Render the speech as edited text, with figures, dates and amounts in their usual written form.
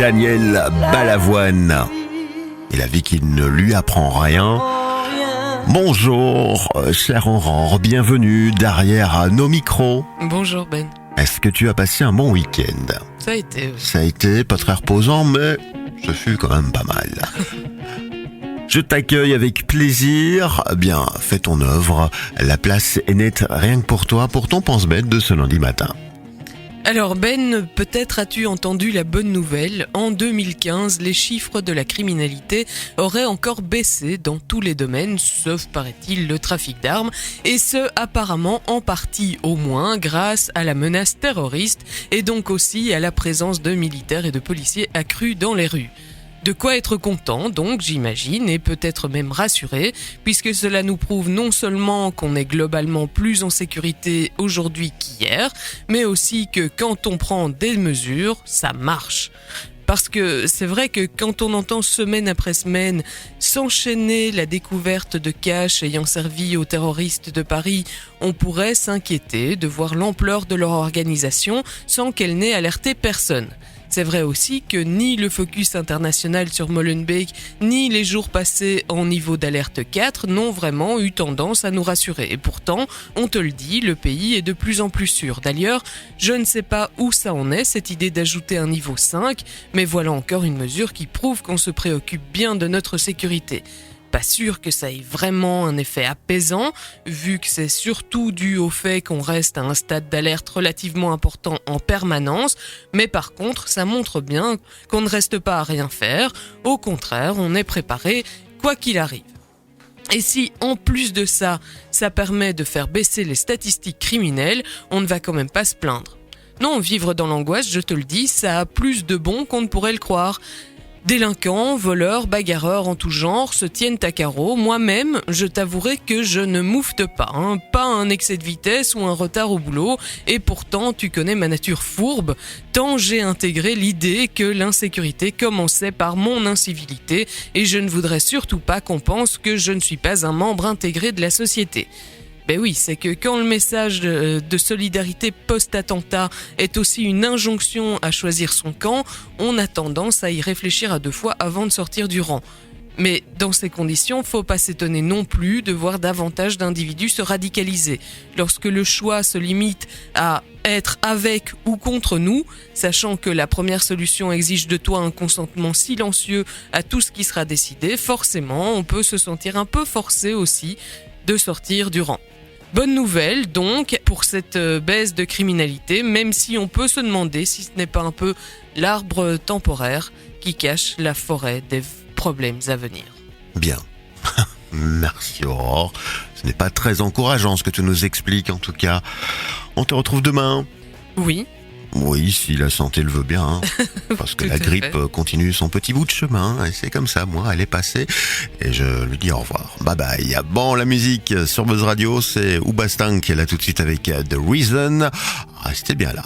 Daniel Balavoine. Et la vie qui ne lui apprend rien. Bonjour, cher Aurore, bienvenue derrière nos micros. Bonjour Ben. Est-ce que tu as passé un bon week-end ? Ça a été, oui. Ça a été pas très reposant, mais ce fut quand même pas mal. Je t'accueille avec plaisir. Bien, fais ton œuvre. La place est nette rien que pour toi, pour ton pense-bête de ce lundi matin. Alors Ben, peut-être as-tu entendu la bonne nouvelle. En 2015, les chiffres de la criminalité auraient encore baissé dans tous les domaines, sauf, paraît-il, le trafic d'armes. Et ce, apparemment, en partie au moins, grâce à la menace terroriste et donc aussi à la présence de militaires et de policiers accrus dans les rues. De quoi être content, donc, j'imagine, et peut-être même rassuré, puisque cela nous prouve non seulement qu'on est globalement plus en sécurité aujourd'hui qu'hier, mais aussi que quand on prend des mesures, ça marche. Parce que c'est vrai que quand on entend semaine après semaine s'enchaîner la découverte de caches ayant servi aux terroristes de Paris, on pourrait s'inquiéter de voir l'ampleur de leur organisation sans qu'elle n'ait alerté personne. C'est vrai aussi que ni le focus international sur Molenbeek, ni les jours passés en niveau d'alerte 4 n'ont vraiment eu tendance à nous rassurer. Et pourtant, on te le dit, le pays est de plus en plus sûr. D'ailleurs, je ne sais pas où ça en est, cette idée d'ajouter un niveau 5, mais voilà encore une mesure qui prouve qu'on se préoccupe bien de notre sécurité. Pas sûr que ça ait vraiment un effet apaisant, vu que c'est surtout dû au fait qu'on reste à un stade d'alerte relativement important en permanence, mais par contre, ça montre bien qu'on ne reste pas à rien faire, au contraire, on est préparé quoi qu'il arrive. Et si, en plus de ça, ça permet de faire baisser les statistiques criminelles, on ne va quand même pas se plaindre. Non, vivre dans l'angoisse, je te le dis, ça a plus de bon qu'on ne pourrait le croire. Délinquants, voleurs, bagarreurs en tout genre se tiennent à carreau. Moi-même, je t'avouerai que je ne moufte pas. Pas un excès de vitesse ou un retard au boulot. Et pourtant, tu connais ma nature fourbe, tant j'ai intégré l'idée que l'insécurité commençait par mon incivilité. Et je ne voudrais surtout pas qu'on pense que je ne suis pas un membre intégré de la société. Ben oui, c'est que quand le message de solidarité post-attentat est aussi une injonction à choisir son camp, on a tendance à y réfléchir à deux fois avant de sortir du rang. Mais dans ces conditions, faut pas s'étonner non plus de voir davantage d'individus se radicaliser. Lorsque le choix se limite à être avec ou contre nous, sachant que la première solution exige de toi un consentement silencieux à tout ce qui sera décidé, forcément, on peut se sentir un peu forcé aussi de sortir du rang. Bonne nouvelle donc pour cette baisse de criminalité, même si on peut se demander si ce n'est pas un peu l'arbre temporaire qui cache la forêt des problèmes à venir. Bien. Merci Aurore. Ce n'est pas très encourageant ce que tu nous expliques en tout cas. On te retrouve demain. Oui. Oui, si la santé le veut bien, hein. Parce que la grippe continue son petit bout de chemin, et c'est comme ça, moi, elle est passée, et je lui dis au revoir. Bye bye. Bon, la musique sur Buzz Radio, c'est Oubastang qui est là tout de suite avec The Reason. Restez bien là.